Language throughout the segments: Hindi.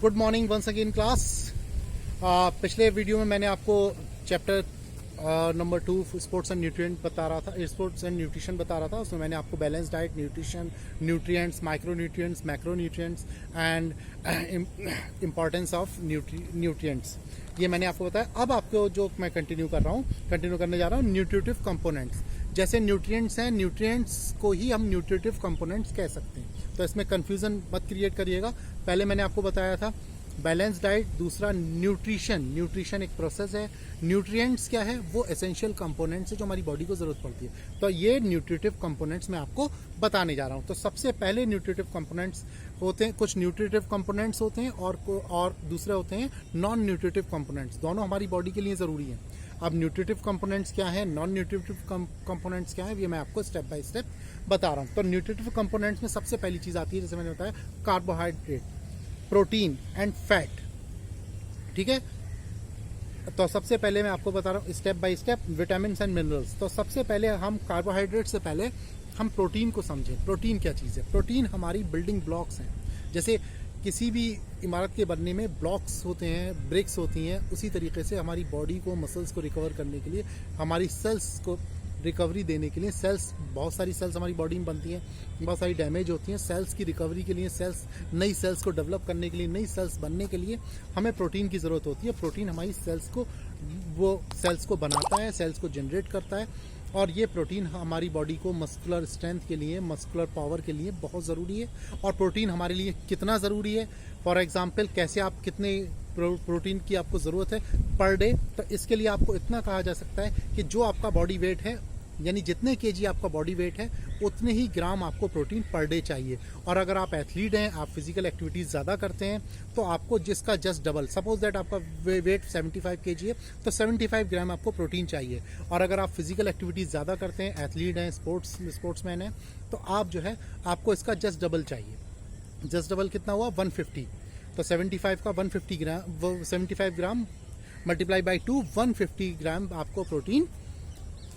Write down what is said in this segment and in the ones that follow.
Good morning once again class. पिछले वीडियो में मैंने आपको chapter number 2 sports and nutrient बता रहा था, स्पोर्ट्स एंड न्यूट्रिशन बता रहा था। उसमें मैंने आपको balance diet, nutrition, nutrients, micro nutrients, macro nutrients and importance of nutrients, ये मैंने आपको बताया। अब आपको जो मैं कंटिन्यू करने जा रहा हूँ न्यूट्रिटिव कंपोनेंट्स। जैसे न्यूट्रिएंट्स हैं, न्यूट्रिएंट्स को ही हम न्यूट्रिटिव कंपोनेंट्स कह सकते हैं, तो इसमें कंफ्यूजन मत क्रिएट करिएगा। पहले मैंने आपको बताया था बैलेंस डाइट, दूसरा न्यूट्रिशन एक प्रोसेस है। न्यूट्रिएंट्स क्या है? वो एसेंशियल कंपोनेंट्स है जो हमारी बॉडी को जरूरत पड़ती है। तो ये न्यूट्रिटिव कंपोनेंट्स मैं आपको बताने जा रहा हूँ। तो सबसे पहले न्यूट्रिटिव कंपोनेंट्स होते हैं, कुछ न्यूट्रिटिव कंपोनेंट्स होते हैं और दूसरे होते हैं नॉन न्यूट्रिटिव कंपोनेंट्स। दोनों हमारी बॉडी के लिए जरूरी है। अब न्यूट्रिटिव कंपोनेंट्स क्या है, नॉन न्यूट्रिटिव कंपोनेंट्स क्या है, ये मैं आपको स्टेप बाय स्टेप बता रहा हूँ। तो न्यूट्रिटिव कंपोनेंट्स में सबसे पहली चीज आती है, जैसे मैंने बताया, कार्बोहाइड्रेट, प्रोटीन एंड फैट। ठीक है, तो सबसे पहले मैं आपको बता रहा हूँ step by step vitamin and minerals. तो सबसे पहले हम कार्बोहाइड्रेट से पहले हम प्रोटीन को समझें। प्रोटीन क्या चीज़ है? प्रोटीन हमारी बिल्डिंग ब्लॉक्स हैं। जैसे किसी भी इमारत के बनने में ब्लॉक्स होते हैं, ब्रिक्स होती हैं, उसी तरीके से हमारी बॉडी को, मसल्स को रिकवर करने के लिए, हमारी सेल्स को रिकवरी देने के लिए, बहुत सारी सेल्स हमारी बॉडी में बनती हैं, बहुत सारी डैमेज होती हैं। सेल्स की रिकवरी के लिए, नई सेल्स को डेवलप करने के लिए, नई सेल्स बनने के लिए हमें प्रोटीन की ज़रूरत होती है। प्रोटीन हमारी सेल्स को बनाता है, सेल्स को जनरेट करता है, और ये प्रोटीन हमारी बॉडी को मस्कुलर स्ट्रेंथ के लिए, मस्कुलर पावर के लिए बहुत ज़रूरी है। और प्रोटीन हमारे लिए कितना ज़रूरी है, फॉर एग्जाम्पल, कैसे आप कितने प्रोटीन की आपको ज़रूरत है पर डे, तो इसके लिए आपको इतना कहा जा सकता है कि जो आपका बॉडी वेट है, यानी जितने केजी आपका बॉडी वेट है, उतने ही ग्राम आपको प्रोटीन पर डे चाहिए। और अगर आप एथलीट हैं, आप फिजिकल एक्टिविटीज़ ज़्यादा करते हैं, तो आपको जिसका जस्ट डबल, सपोज दैट आपका वेट 75 केजी है, तो 75 ग्राम आपको प्रोटीन चाहिए। और अगर आप फिजिकल एक्टिविटीज़ ज़्यादा करते हैं, एथलीट हैं, स्पोर्ट्समैन हैं, तो आप जो है आपको इसका जस्ट डबल चाहिए। जस्ट डबल कितना हुआ? 150। तो 75 का 75 ग्राम मल्टीप्लाई बाई 2, 150 ग्राम आपको प्रोटीन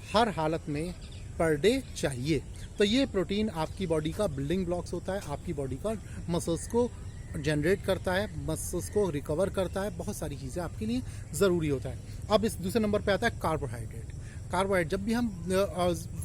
हर हालत में पर डे चाहिए। तो ये प्रोटीन आपकी बॉडी का बिल्डिंग ब्लॉक्स होता है, आपकी बॉडी का मसल्स को जनरेट करता है, मसल्स को रिकवर करता है, बहुत सारी चीज़ें आपके लिए ज़रूरी होता है। अब इस दूसरे नंबर पे आता है कार्बोहाइड्रेट। जब भी हम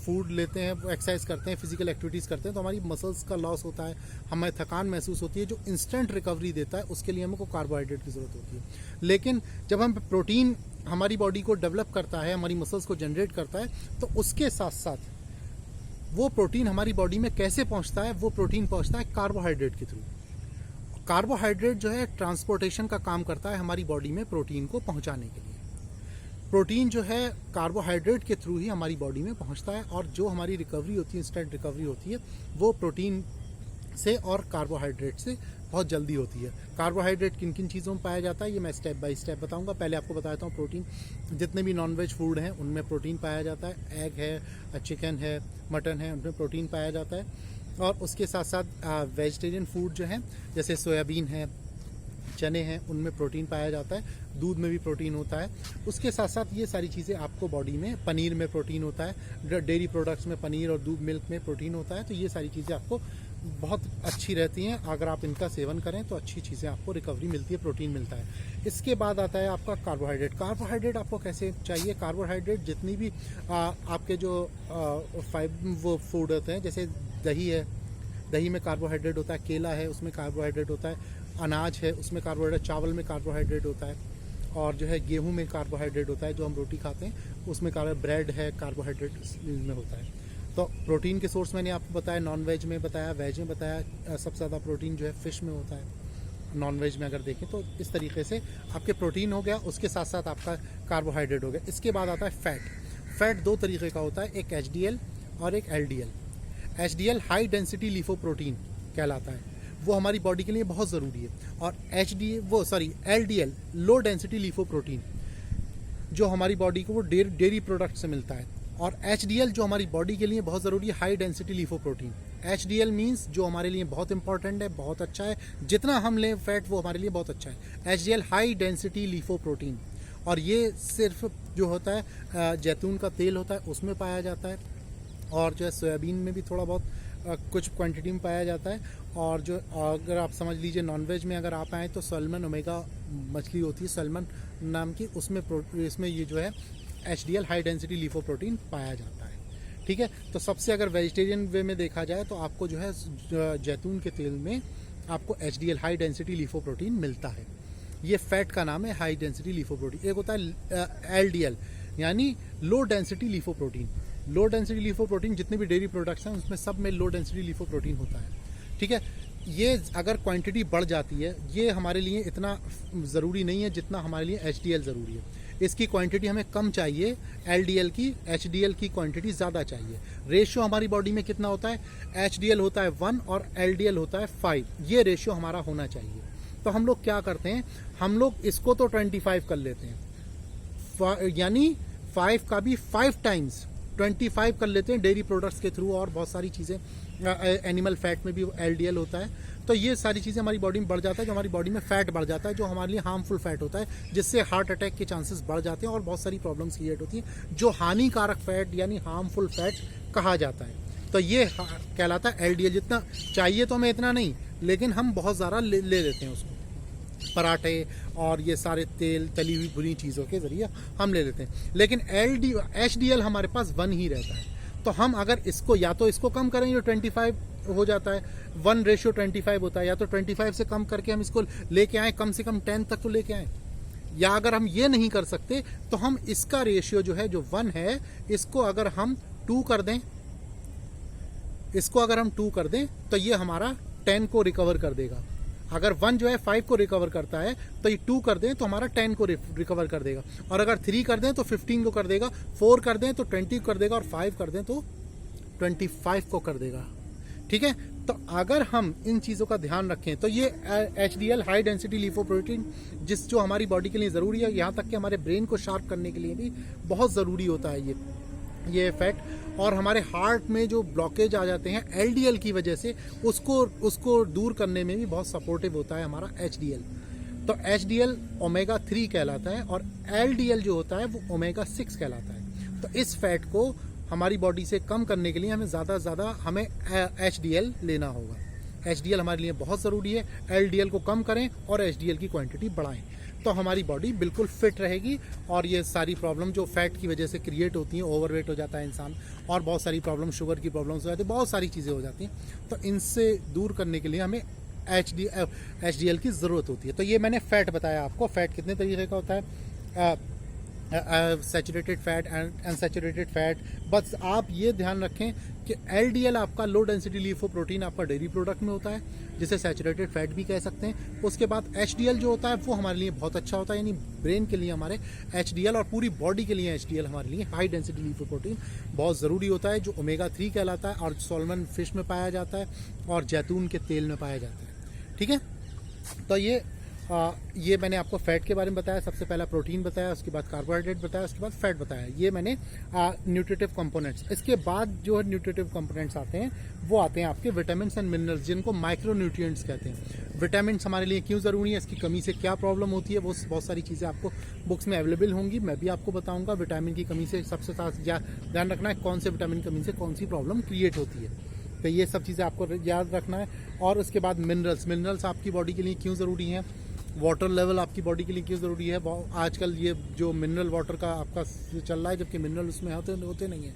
फूड लेते हैं, एक्सरसाइज करते हैं, फिजिकल एक्टिविटीज़ करते हैं, तो हमारी मसल्स का लॉस होता है, हमें थकान महसूस होती है। जो इंस्टेंट रिकवरी देता है, उसके लिए हमको कार्बोहाइड्रेट की ज़रूरत होती है। लेकिन जब हम प्रोटीन हमारी बॉडी को डेवलप करता है, हमारी मसल्स को जनरेट करता है, तो उसके साथ साथ वो प्रोटीन हमारी बॉडी में कैसे पहुंचता है? वो प्रोटीन पहुंचता है कार्बोहाइड्रेट के थ्रू। कार्बोहाइड्रेट जो है ट्रांसपोर्टेशन का काम करता है हमारी बॉडी में प्रोटीन को पहुंचाने के लिए। प्रोटीन जो है कार्बोहाइड्रेट के थ्रू ही हमारी बॉडी में पहुंचता है, और जो हमारी रिकवरी होती है, इंस्टेंट रिकवरी होती है, वो प्रोटीन से और कार्बोहाइड्रेट से बहुत जल्दी होती है। कार्बोहाइड्रेट किन किन चीज़ों में पाया जाता है, ये मैं स्टेप बाय स्टेप बताऊंगा। पहले आपको बताता हूँ प्रोटीन। जितने भी नॉनवेज फूड हैं उनमें प्रोटीन पाया जाता है। एग है, चिकन है, मटन है, उनमें प्रोटीन पाया जाता है। और उसके साथ साथ वेजिटेरियन फूड जो है, जैसे सोयाबीन है, चने हैं, उनमें प्रोटीन पाया जाता है। दूध में भी प्रोटीन होता है। उसके साथ साथ ये सारी चीज़ें आपको बॉडी में, पनीर में प्रोटीन होता है, डेयरी प्रोडक्ट्स में पनीर और दूध, मिल्क में प्रोटीन होता है। तो ये सारी चीज़ें आपको बहुत अच्छी रहती हैं। अगर आप इनका सेवन करें तो अच्छी चीज़ें आपको रिकवरी मिलती है, प्रोटीन मिलता है। इसके बाद आता है आपका कार्बोहाइड्रेट। कार्बोहाइड्रेट आपको कैसे चाहिए? कार्बोहाइड्रेट जितनी भी आपके जो वो फूड होते हैं, जैसे दही है, दही में कार्बोहाइड्रेट होता है, केला है, उसमें कार्बोहाइड्रेट होता है, अनाज है, उसमें कार्बोहाइड्रेट, चावल में कार्बोहाइड्रेट होता है, और जो है गेहूं में कार्बोहाइड्रेट होता है, जो हम रोटी खाते हैं उसमें ब्रेड है, कार्बोहाइड्रेट में होता है। तो प्रोटीन के सोर्स मैंने आपको बताया, नॉन वेज में बताया, वेज में बताया। सबसे ज़्यादा प्रोटीन जो है फिश में होता है, नॉन वेज में अगर देखें तो। इस तरीके से आपके प्रोटीन हो गया, उसके साथ साथ आपका कार्बोहाइड्रेट हो गया। इसके बाद आता है फैट। फैट दो तरीके का होता है, एक HDL और एक LDL। HDL high density lipoprotein कहलाता है, वो हमारी बॉडी के लिए बहुत ज़रूरी है। और LDL लो डेंसिटी लिपोप्रोटीन, जो हमारी बॉडी को वो डेयरी प्रोडक्ट से मिलता है। और HDL जो हमारी बॉडी के लिए बहुत ज़रूरी है, high density lipoprotein. HDL means जो हमारे लिए बहुत इंपॉर्टेंट है, बहुत अच्छा है, जितना हम लें फैट वो हमारे लिए बहुत अच्छा है। HDL हाई डेंसिटी लिपोप्रोटीन, और ये सिर्फ जो होता है जैतून का तेल होता है उसमें पाया जाता है, और जो है सोयाबीन में भी थोड़ा बहुत कुछ क्वांटिटी में पाया जाता है। और जो अगर आप समझ लीजिए नॉनवेज में अगर आप आएँ तो सैल्मन ओमेगा मछली होती है सैल्मन नाम की, इसमें ये जो है HDL हाई डेंसिटी लिपोप्रोटीन पाया जाता है। ठीक है, तो सबसे अगर वेजिटेरियन वे में देखा जाए तो आपको जो है जैतून के तेल में आपको HDL हाई डेंसिटी लिपोप्रोटीन मिलता है। ये फैट का नाम है हाई डेंसिटी लिपोप्रोटीन। एक होता है LDL यानी low density lipoprotein. Low density lipoprotein जितने भी डेयरी प्रोडक्ट्स हैं उसमें सब में लो डेंसिटी लिपोप्रोटीन होता है। ठीक है, ये अगर क्वांटिटी बढ़ जाती है, ये हमारे लिए इतना ज़रूरी नहीं है जितना हमारे लिए HDL ज़रूरी है। इसकी क्वांटिटी हमें कम चाहिए, LDL की, HDL की क्वांटिटी ज़्यादा चाहिए। रेशियो हमारी बॉडी में कितना होता है, HDL होता है 1 और LDL होता है 5। ये रेशियो हमारा होना चाहिए। तो हम लोग क्या करते हैं, हम लोग इसको तो 25 कर लेते हैं, यानी 5 का भी 5 टाइम्स 25 कर लेते हैं डेयरी प्रोडक्ट्स के थ्रू। और बहुत सारी चीज़ें, एनिमल फैट में भी LDL होता है। तो ये सारी चीज़ें हमारी बॉडी में बढ़ जाता है, जो हमारी बॉडी में फैट बढ़ जाता है, जो हमारे लिए हार्मफुल फैट होता है, जिससे हार्ट अटैक के चांसेस बढ़ जाते हैं और बहुत सारी प्रॉब्लम्स क्रिएट होती हैं, जो हानिकारक फैट यानी हार्मफुल फैट कहा जाता है। तो ये कहलाता है LDL। जितना चाहिए तो हमें इतना नहीं, लेकिन हम बहुत ज़्यादा ले लेते हैं उसको, पराठे और ये सारे तेल तली हुई बुरी चीज़ों के ज़रिए हम ले लेते हैं। लेकिन HDL हमारे पास 1 ही रहता है। तो हम अगर इसको या तो इसको कम करें जो 25 हो जाता है, 1:25 होता है, या तो 25 से कम करके हम इसको लेके आए, कम से कम 10 तक तो लेके आए। या अगर हम ये नहीं कर सकते तो हम इसका रेशियो जो है जो 1 है, इसको अगर हम 2 कर दें, तो ये हमारा 10 को रिकवर कर देगा। अगर 1 जो है 5 को रिकवर करता है तो ये 2 कर दें तो हमारा 10 को रिकवर कर देगा। और अगर 3 कर दें तो 15 को कर देगा, 4 कर दें तो 20 को कर देगा, और 5 कर दें तो 25 को कर देगा। ठीक है, तो अगर हम इन चीज़ों का ध्यान रखें तो ये HDL हाई डेंसिटी लिपोप्रोटीन जो हमारी बॉडी के लिए ज़रूरी है, यहाँ तक कि हमारे ब्रेन को शार्प करने के लिए भी बहुत ज़रूरी होता है ये फैट। और हमारे हार्ट में जो ब्लॉकेज आ जाते हैं LDL की वजह से, उसको दूर करने में भी बहुत सपोर्टिव होता है हमारा HDL। तो HDL ओमेगा 3 कहलाता है और LDL जो होता है वो ओमेगा 6 कहलाता है। तो इस फैट को हमारी बॉडी से कम करने के लिए हमें ज़्यादा से ज़्यादा हमें HDL लेना होगा। HDL हमारे लिए बहुत ज़रूरी है। LDL को कम करें और HDL की क्वांटिटी बढ़ाएं, तो हमारी बॉडी बिल्कुल फिट रहेगी। और ये सारी प्रॉब्लम जो फैट की वजह से क्रिएट होती हैं, ओवरवेट हो जाता है इंसान, और बहुत सारी प्रॉब्लम, शुगर की प्रॉब्लम्स हो जाती है, बहुत सारी चीज़ें हो जाती हैं। तो इनसे दूर करने के लिए हमें HDL की ज़रूरत होती है। तो ये मैंने फैट बताया आपको। फैट कितने तरीके का होता है, सैचुरेटेड फैट, अनसैचुरेटेड फैट। बस आप ये ध्यान रखें कि LDL आपका लो डेंसिटी लिपोप्रोटीन आपका डेयरी प्रोडक्ट में होता है, जिसे सैचुरेटेड फैट भी कह सकते हैं। उसके बाद HDL जो होता है वो हमारे लिए बहुत अच्छा होता है, यानी ब्रेन के लिए हमारे HDL और पूरी बॉडी के लिए HDL हमारे लिए हाई डेंसिटी लिपोप्रोटीन बहुत ज़रूरी होता है, जो ओमेगा 3 कहलाता है और सॉल्मन फिश में पाया जाता है और जैतून के तेल में पाया जाता है। ठीक है, तो ये मैंने आपको फैट के बारे में बताया। सबसे पहला प्रोटीन बताया, उसके बाद कार्बोहाइड्रेट बताया, उसके बाद फैट बताया। ये मैंने न्यूट्रिटिव कंपोनेंट्स। इसके बाद जो है न्यूट्रिटिव कंपोनेंट्स आते हैं, वो आते हैं आपके विटामिन एंड मिनरल्स, जिनको माइक्रो न्यूट्रिएंट्स कहते हैं। विटामिन हमारे लिए क्यों ज़रूरी है, इसकी कमी से क्या प्रॉब्लम होती है, वो बहुत सारी चीज़ें आपको बुक्स में अवेलेबल होंगी। मैं भी आपको बताऊँगा विटामिन की कमी से सबसे ध्यान रखना है कौन से विटामिन की कमी से कौन सी प्रॉब्लम क्रिएट होती है। तो ये सब चीज़ें आपको याद रखना है। और उसके बाद मिनरल्स आपकी बॉडी के लिए क्यों ज़रूरी हैं, वाटर लेवल आपकी बॉडी के लिए क्यों ज़रूरी है। आजकल ये जो मिनरल वाटर का आपका चल रहा है, जबकि मिनरल उसमें होते नहीं है,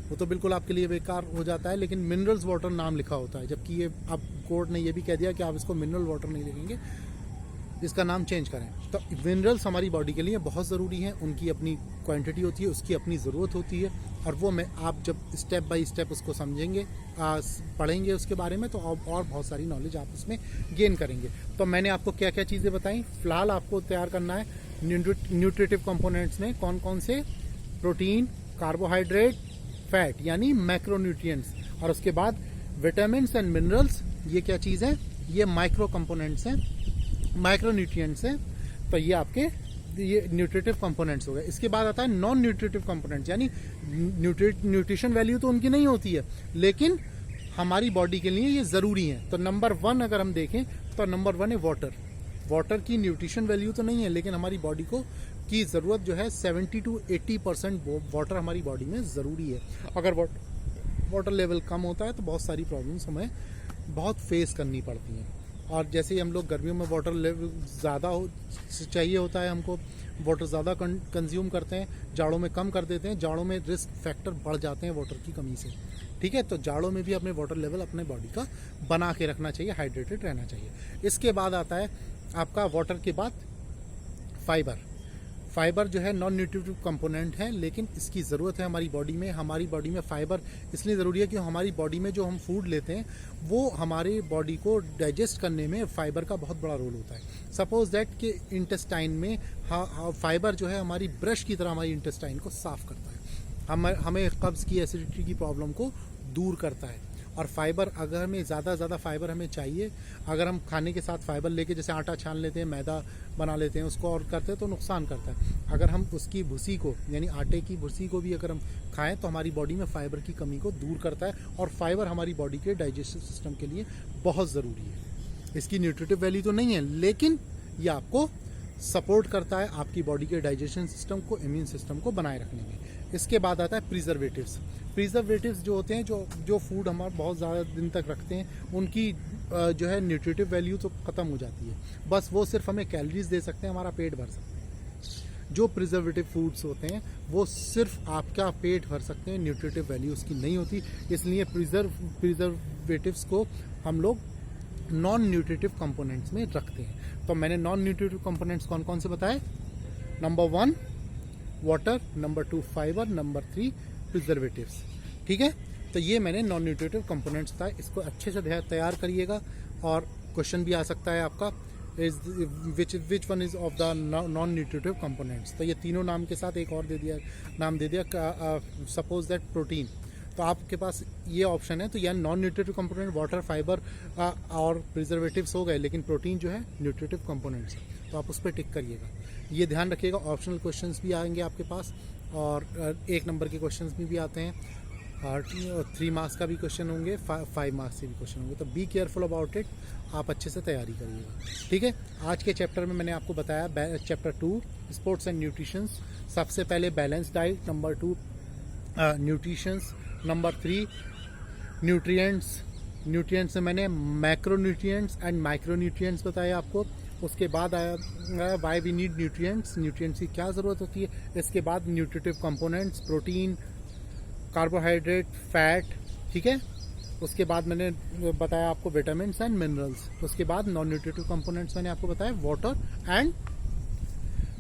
वो तो बिल्कुल आपके लिए बेकार हो जाता है। लेकिन मिनरल्स वाटर नाम लिखा होता है, जबकि ये अब कोर्ट ने ये भी कह दिया कि आप इसको मिनरल वाटर नहीं लिखेंगे, इसका नाम चेंज करें। तो मिनरल्स हमारी बॉडी के लिए बहुत ज़रूरी हैं, उनकी अपनी क्वांटिटी होती है, उसकी अपनी ज़रूरत होती है। और वो आप जब स्टेप बाय स्टेप उसको समझेंगे, पढ़ेंगे उसके बारे में, तो और बहुत सारी नॉलेज आप उसमें गेन करेंगे। तो मैंने आपको क्या क्या चीज़ें बताई। फ़िलहाल आपको तैयार करना है न्यूट्रिटिव कंपोनेंट्स में कौन कौन से, प्रोटीन, कार्बोहाइड्रेट, फैट यानी मैक्रोन्यूट्रिएंट्स, और उसके बाद विटामिन एंड मिनरल्स। ये क्या चीज़ है, ये माइक्रो कंपोनेंट्स हैं, माइक्रोन्यूट्रिएंट्स हैं। तो ये आपके ये न्यूट्रिटिव कंपोनेंट्स हो गए। इसके बाद आता है नॉन न्यूट्रिटिव कंपोनेंट्स, यानी न्यूट्रिशन वैल्यू तो उनकी नहीं होती है, लेकिन हमारी बॉडी के लिए ये ज़रूरी है। तो नंबर 1 अगर हम देखें तो नंबर 1 है वाटर की न्यूट्रिशन वैल्यू तो नहीं है, लेकिन हमारी बॉडी को की ज़रूरत जो है 70 to 80% वाटर हमारी बॉडी में ज़रूरी है। अगर वाटर लेवल कम होता है तो बहुत सारी प्रॉब्लम्स हमें बहुत फेस करनी पड़ती हैं। और जैसे ही हम लोग गर्मियों में वाटर लेवल ज़्यादा चाहिए होता है, हमको वाटर ज़्यादा कंज्यूम करते हैं, जाड़ों में कम कर देते हैं, जाड़ों में रिस्क फैक्टर बढ़ जाते हैं वाटर की कमी से। ठीक है, तो जाड़ों में भी अपने वाटर लेवल अपने बॉडी का बना के रखना चाहिए, हाइड्रेटेड रहना चाहिए। इसके बाद आता है आपका वाटर के बाद फाइबर। फाइबर जो है नॉन न्यूट्रिटिव कंपोनेंट है, लेकिन इसकी ज़रूरत है हमारी बॉडी में। हमारी बॉडी में फाइबर इसलिए ज़रूरी है कि हमारी बॉडी में जो हम फूड लेते हैं वो हमारी बॉडी को डाइजेस्ट करने में फाइबर का बहुत बड़ा रोल होता है। सपोज दैट कि इंटेस्टाइन में फाइबर जो है हमारी ब्रश की तरह हमारी इंटेस्टाइन को साफ करता है, हमें कब्ज़ की, एसिडिटी की प्रॉब्लम को दूर करता है। और फाइबर अगर हमें ज़्यादा फाइबर हमें चाहिए, अगर हम खाने के साथ फाइबर लेके जैसे आटा छान लेते हैं, मैदा बना लेते हैं, उसको और करते हैं तो नुकसान करता है। अगर हम उसकी भूसी को यानी आटे की भूसी को भी अगर हम खाएं तो हमारी बॉडी में फाइबर की कमी को दूर करता है। और फाइबर हमारी बॉडी के डाइजेस्टिव सिस्टम के लिए बहुत ज़रूरी है। इसकी न्यूट्रिटिव वैल्यू तो नहीं है, लेकिन ये आपको सपोर्ट करता है आपकी बॉडी के डाइजेशन सिस्टम को, इम्यून सिस्टम को बनाए रखने में। इसके बाद आता है प्रिजर्वेटिव्स। प्रिजर्वेटिव्स जो होते हैं जो फूड हमारा बहुत ज़्यादा दिन तक रखते हैं, उनकी जो है न्यूट्रिटिव वैल्यू तो ख़त्म हो जाती है, बस वो सिर्फ हमें कैलोरीज दे सकते हैं, हमारा पेट भर सकते हैं। जो प्रिजर्वेटिव फूड्स होते हैं वो सिर्फ आपका पेट भर सकते हैं, न्यूट्रिटिव वैल्यू उसकी नहीं होती। इसलिए प्रिजर्वेटिव्स को हम लोग नॉन न्यूट्रिटिव कंपोनेंट्स में रखते हैं। तो मैंने नॉन न्यूट्रिटिव कंपोनेंट्स कौन कौन से बताए? Number 1 water, number 2 fibre, number 3 preservatives. ठीक है, तो ये मैंने नॉन न्यूट्रिटिव कंपोनेंट्स था। इसको अच्छे से तैयार करिएगा और क्वेश्चन भी आ सकता है आपका, which one is of the non nutritive components. तो ये तीनों नाम के साथ एक और नाम दे दिया, सपोज दैट प्रोटीन। तो आपके पास ये ऑप्शन है, तो यह non nutritive component water, fibre और प्रिजर्वेटिव्स हो गए, लेकिन प्रोटीन जो है न्यूट्रिटिव कंपोनेंट्स है, तो आप उस पर टिक करिएगा। ये ध्यान रखिएगा, ऑप्शनल क्वेश्चंस भी आएंगे आपके पास और 1 नंबर के क्वेश्चंस भी आते हैं, और 3 मार्क्स का भी क्वेश्चन होंगे, 5 मार्क्स के भी क्वेश्चन होंगे। तो बी केयरफुल अबाउट इट, आप अच्छे से तैयारी करिएगा। ठीक है, आज के चैप्टर में मैंने आपको बताया चैप्टर 2 स्पोर्ट्स एंड न्यूट्रिशन। सबसे पहले balance diet, number 2 nutritions, number 3 nutrients में मैंने macro nutrients and micro nutrients बताए आपको। उसके बाद आया वाई वी नीड न्यूट्रिएंट्स की क्या ज़रूरत होती है। इसके बाद nutritive components, protein, carbohydrate, fat. ठीक है, उसके बाद मैंने बताया आपको विटामिन्स एंड मिनरल्स। उसके बाद नॉन न्यूट्रिटिव कंपोनेंट्स मैंने आपको बताया water and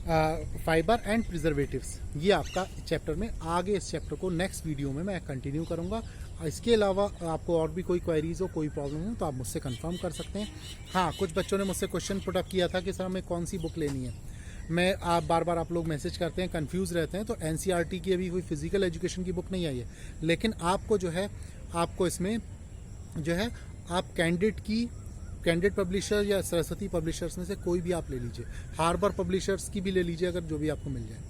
fibre and preservatives. ये आपका चैप्टर में आगे, इस चैप्टर को नेक्स्ट वीडियो में मैं कंटिन्यू करूँगा। इसके अलावा आपको और भी कोई क्वेरीज हो, कोई प्रॉब्लम हो, तो आप मुझसे कंफर्म कर सकते हैं। हाँ, कुछ बच्चों ने मुझसे क्वेश्चन पुट अप किया था कि सर हमें कौन सी बुक लेनी है। आप बार आप लोग मैसेज करते हैं, कंफ्यूज रहते हैं। तो NCERT की अभी कोई फिजिकल एजुकेशन की बुक नहीं आई है, लेकिन आपको जो है, आपको इसमें जो है आप कैंडिड पब्लिशर या सरस्वती पब्लिशर्स में से कोई भी आप ले लीजिए, हार्बर पब्लिशर्स की भी ले लीजिए अगर जो भी आपको मिल जाए।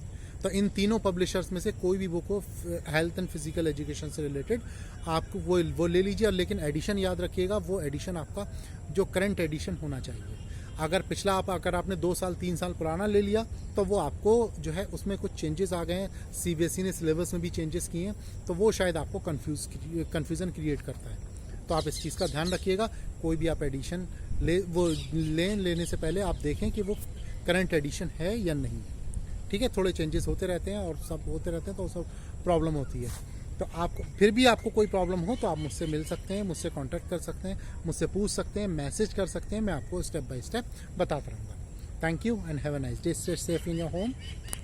तो इन तीनों पब्लिशर्स में से कोई भी बुक हो हेल्थ एंड फिजिकल एजुकेशन से रिलेटेड, आपको वो ले लीजिए। और लेकिन एडिशन याद रखिएगा, वो एडिशन आपका जो करंट एडिशन होना चाहिए। अगर अगर आपने 2 साल 3 साल पुराना ले लिया तो वो आपको जो है उसमें कुछ चेंजेस आ गए हैं, CBSE ने सिलेबस में भी चेंजेस किए हैं, तो वो शायद आपको कन्फ्यूज़न क्रिएट करता है। तो आप इस चीज़ का ध्यान रखिएगा। कोई भी आप एडिशन लेने से पहले आप देखें कि वो करंट एडिशन है या नहीं। ठीक है, थोड़े चेंजेस होते रहते हैं और सब होते रहते हैं, तो सब प्रॉब्लम होती है। तो आपको फिर भी आपको कोई प्रॉब्लम हो तो आप मुझसे मिल सकते हैं, मुझसे कांटेक्ट कर सकते हैं, मुझसे पूछ सकते हैं, मैसेज कर सकते हैं, मैं आपको स्टेप बाय स्टेप बताता रहूँगा। Thank you and have a nice day. Stay safe in your home.